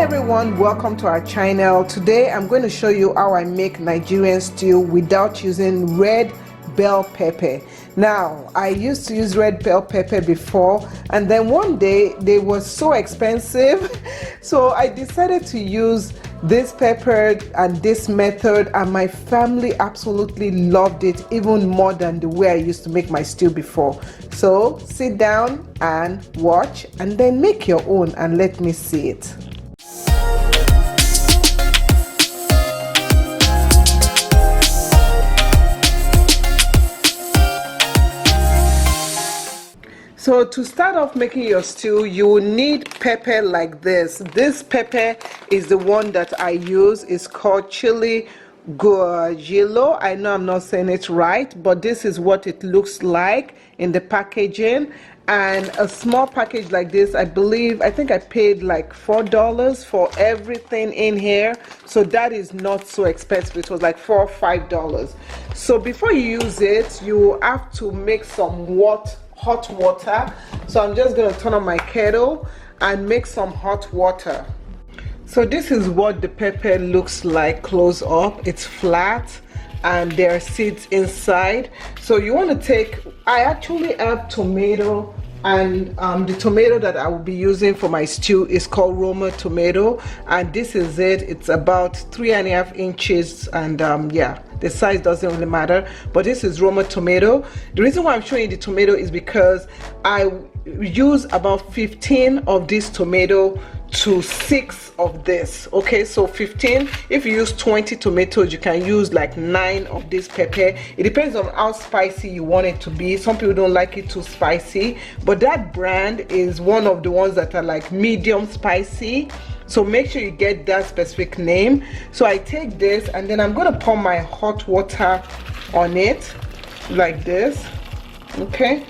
everyone, welcome to our channel. Today I'm going to show you how I make Nigerian stew without using red bell pepper. Now, I used to use red bell pepper before, and then one day they were so expensive so I decided to use this pepper and this method, and my family absolutely loved it even more than the way I used to make my stew before. So sit down and watch and then make your own and let me see it. So to start off making your stew, you will need pepper like this. This pepper is the one that I use. It's called chili guajillo. I know I'm not saying it right, but this is what it looks like in the packaging. And a small package like this, I think I paid like $4 for everything in here. So that is not so expensive. It was like $4 or $5. So before you use it, you have to make some hot water. So I'm just going to turn on my kettle and make some hot water. So this is what the pepper looks like close up. It's flat and there are seeds inside. So you want to take, I actually have tomato, and the tomato that I will be using for my stew is called Roma tomato, and this is it. It's about 3.5 inches, and yeah, the size doesn't really matter, but this is Roma tomato. The reason why I'm showing you the tomato is because I use about 15 of this tomato to 6 of this. Okay, so 15. If you use 20 tomatoes, you can use like 9 of this pepper. It depends on how spicy you want it to be. Some people don't like it too spicy, but that brand is one of the ones that are like medium spicy. So make sure you get that specific name. So I take this and then I'm going to pour my hot water on it like this. Okay,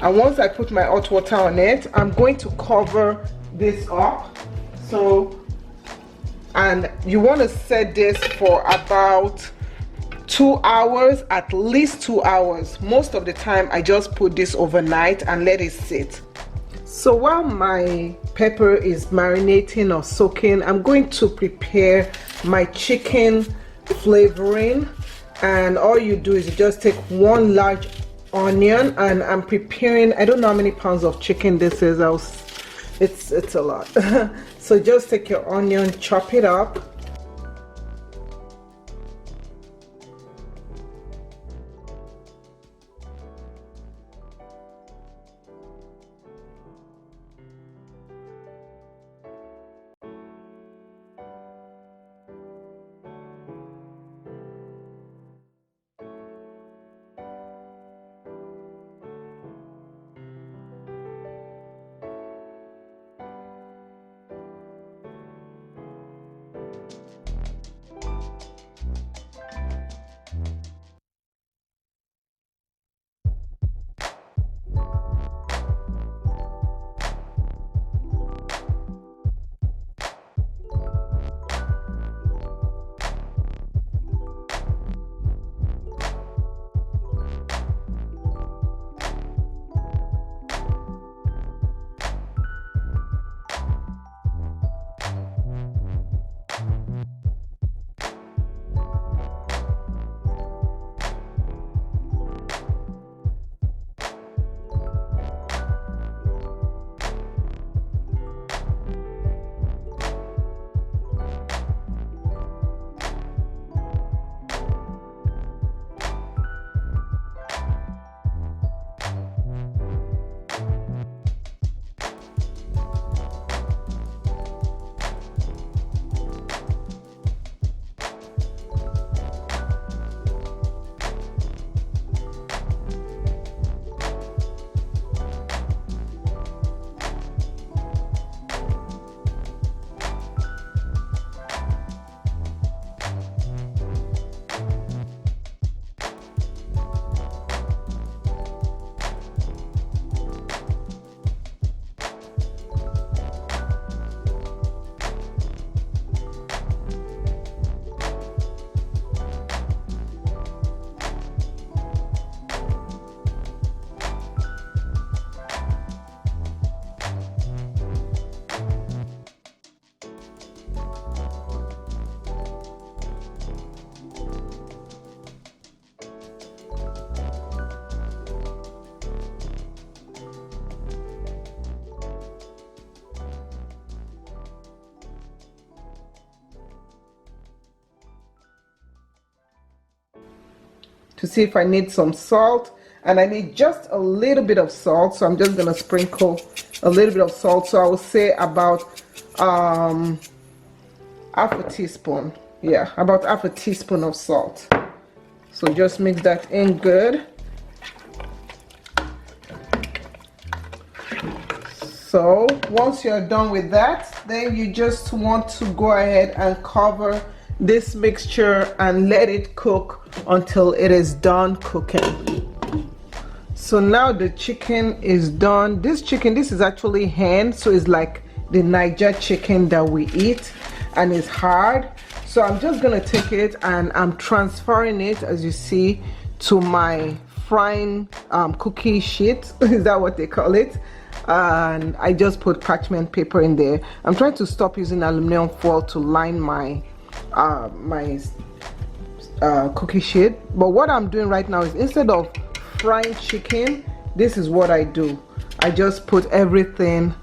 and once I put my hot water on it, I'm going to cover this up. So, and you want to set this for about 2 hours, at least 2 hours. Most of the time I just put this overnight and let it sit. So while my pepper is marinating or soaking, I'm going to prepare my chicken flavoring. And all you do is you just take 1 large onion, and I'm preparing, I don't know how many pounds of chicken this is. It's a lot. So just take your onion, chop it up. to see if I need some salt, and I need just a little bit of salt, so I'm just gonna sprinkle a little bit of salt. So I will say about half a teaspoon. Yeah, about half a teaspoon of salt. So just mix that in good. So once you're done with that, then you just want to go ahead and cover this mixture and let it cook until it is done cooking. So now the chicken is done. This chicken, this is actually hen, so it's like the Niger chicken that we eat, and it's hard. So I'm just gonna take it and I'm transferring it, as you see, to my frying cookie sheet. Is that what they call it? And I just put parchment paper in there. I'm trying to stop using aluminum foil to line my cookie sheet. But what I'm doing right now is, instead of frying chicken, this is what I do. I just put everything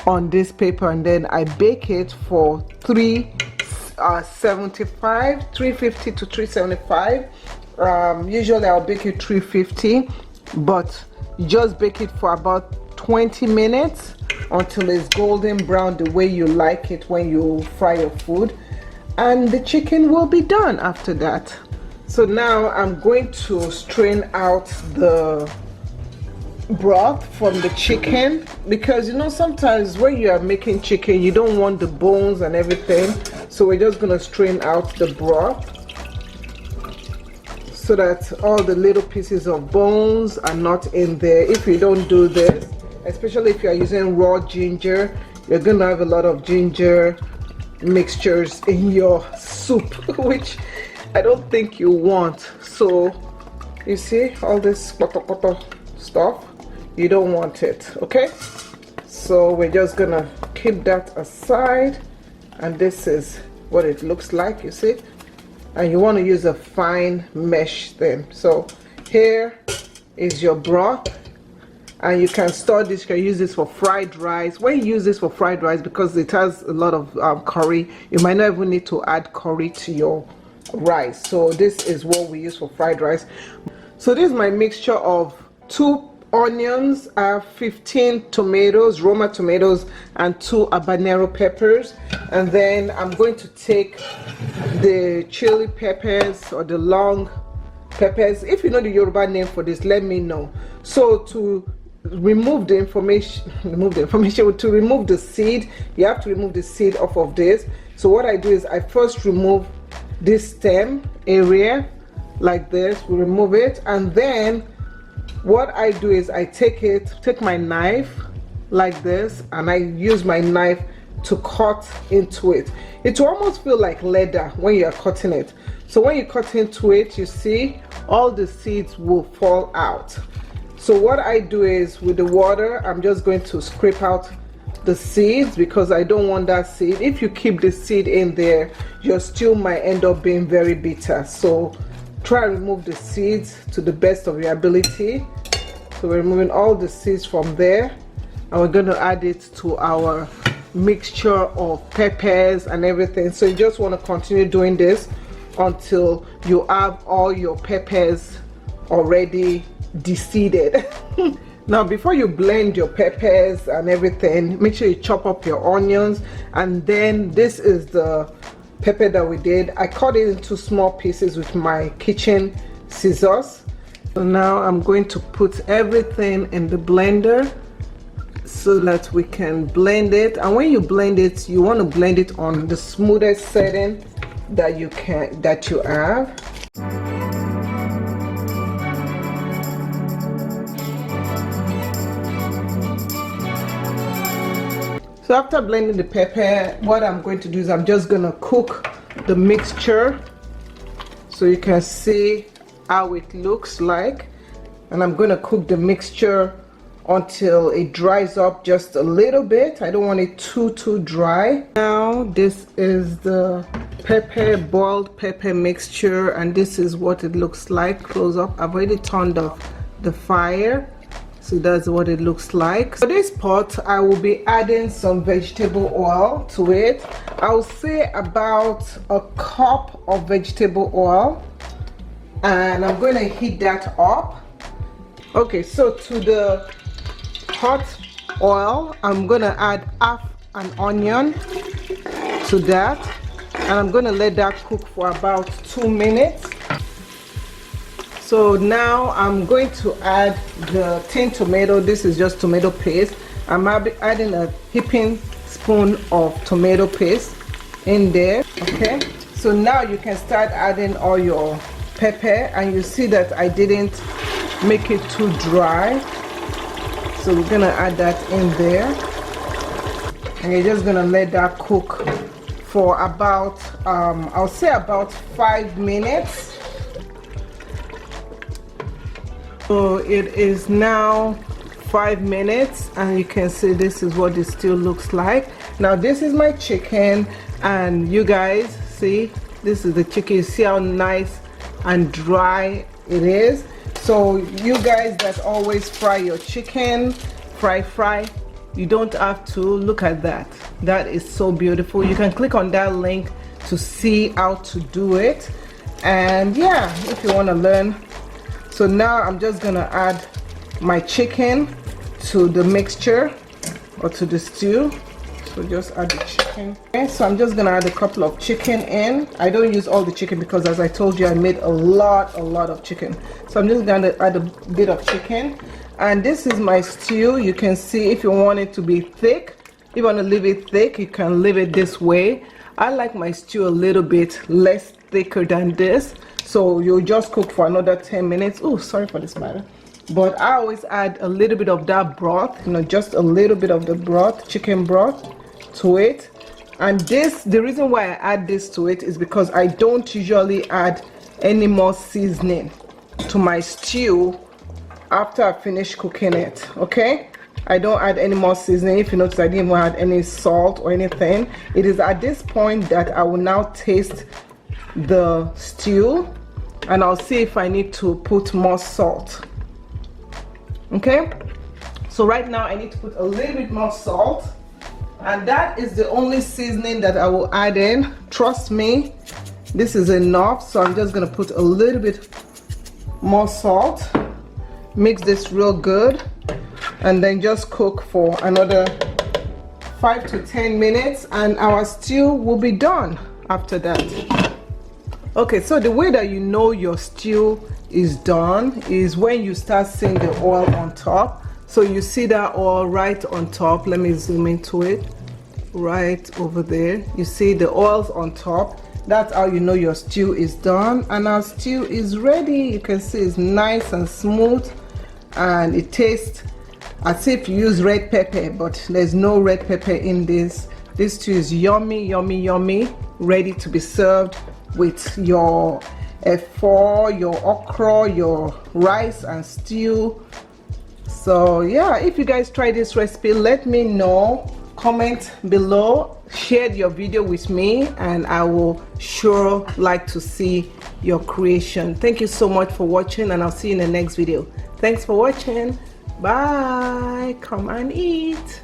on this paper and then I bake it for 350 to 375. Usually I'll bake it 350, but you just bake it for about 20 minutes until it's golden brown, the way you like it when you fry your food, and the chicken will be done after that. So now I'm going to strain out the broth from the chicken, because you know sometimes when you are making chicken you don't want the bones and everything, so we're just gonna strain out the broth so that all the little pieces of bones are not in there. If you don't do this, especially if you are using raw ginger, you're gonna have a lot of ginger mixtures in your soup, which I don't think you want. So you see all this stuff, you don't want it, okay? So we're just gonna keep that aside, and this is what it looks like, you see? And you want to use a fine mesh thing. So here is your broth, and you can store this, you can use this for fried rice. When you use this for fried rice, because it has a lot of curry, you might not even need to add curry to your rice. So this is what we use for fried rice. So this is my mixture of 2 onions, 15 tomatoes, Roma tomatoes, and 2 habanero peppers. And then I'm going to take the chili peppers, or the long peppers. If you know the Yoruba name for this, let me know. So to remove the to remove the seed, you have to remove the seed off of this. So what I do is I first remove this stem area like this. We remove it, and then what I do is I take my knife like this, and I use my knife to cut into it. It will almost feel like leather when you are cutting it. So when you cut into it, you see all the seeds will fall out. So what I do is, with the water, I'm just going to scrape out the seeds, because I don't want that seed. If you keep the seed in there, your stew might end up being very bitter. So try and remove the seeds to the best of your ability. So we're removing all the seeds from there, and we're going to add it to our mixture of peppers and everything. So you just want to continue doing this until you have all your peppers already de-seeded. Now before you blend your peppers and everything, make sure you chop up your onions. And then this is the pepper that we did. I cut it into small pieces with my kitchen scissors. So now I'm going to put everything in the blender so that we can blend it. And when you blend it, you want to blend it on the smoothest setting that you have. So after blending the pepper, what I'm going to do is I'm just going to cook the mixture so you can see how it looks like. And I'm going to cook the mixture until it dries up just a little bit. I don't want it too dry. Now this is the boiled pepper mixture, and this is what it looks like close up. I've already turned off the fire. So that's what it looks like. For this pot, I will be adding some vegetable oil to it. I'll say about a cup of vegetable oil. and I'm going to heat that up. Okay, so to the hot oil, I'm going to add half an onion to that, and I'm going to let that cook for about 2 minutes. So now I'm going to add the tin tomato. This is just tomato paste. I'm adding a heaping spoon of tomato paste in there. Okay, so now you can start adding all your pepper, and you see that I didn't make it too dry, so we're gonna add that in there, and you're just gonna let that cook for about I'll say about 5 minutes. So it is now 5 minutes, and you can see this is what the stew looks like. Now this is my chicken, and you guys see, this is the chicken. You see how nice and dry it is. So you guys that always fry your chicken, fry, you don't have to. Look at that. That is so beautiful. You can click on that link to see how to do it, and yeah, if you want to learn. So now I'm just gonna add my chicken to the mixture or to the stew. So just add the chicken. Okay, so I'm just gonna add a couple of chicken in. I don't use all the chicken because, as I told you, I made a lot of chicken. So I'm just gonna add a bit of chicken, and this is my stew. You can see, if you want it to be thick, if you want to leave it thick, you can leave it this way. I like my stew a little bit less thicker than this, so you'll just cook for another 10 minutes. Oh, sorry for the spider. But I always add a little bit of that broth, you know, just a little bit of the broth, chicken broth, to it. And this, the reason why I add this to it is because I don't usually add any more seasoning to my stew after I finish cooking it. Okay, I don't add any more seasoning. If you notice, I didn't even add any salt or anything. It is at this point that I will now taste the stew, and I'll see if I need to put more salt. Okay, so right now I need to put a little bit more salt, and that is the only seasoning that I will add in. Trust me, this is enough. So I'm just gonna put a little bit more salt, mix this real good, and then just cook for another 5 to 10 minutes, and our stew will be done after that. Okay, so the way that you know your stew is done is when you start seeing the oil on top. So you see that oil right on top. Let me zoom into it. Right over there, you see the oils on top. That's how you know your stew is done, and our stew is ready. You can see it's nice and smooth, and it tastes as if you use red pepper, but there's no red pepper in this. This stew is yummy, ready to be served with your efo, your okra, your rice and stew. So yeah, if you guys try this recipe, let me know. Comment below, share your video with me, and I will sure like to see your creation. Thank you so much for watching, and I'll see you in the next video. Thanks for watching. Bye. Come and eat.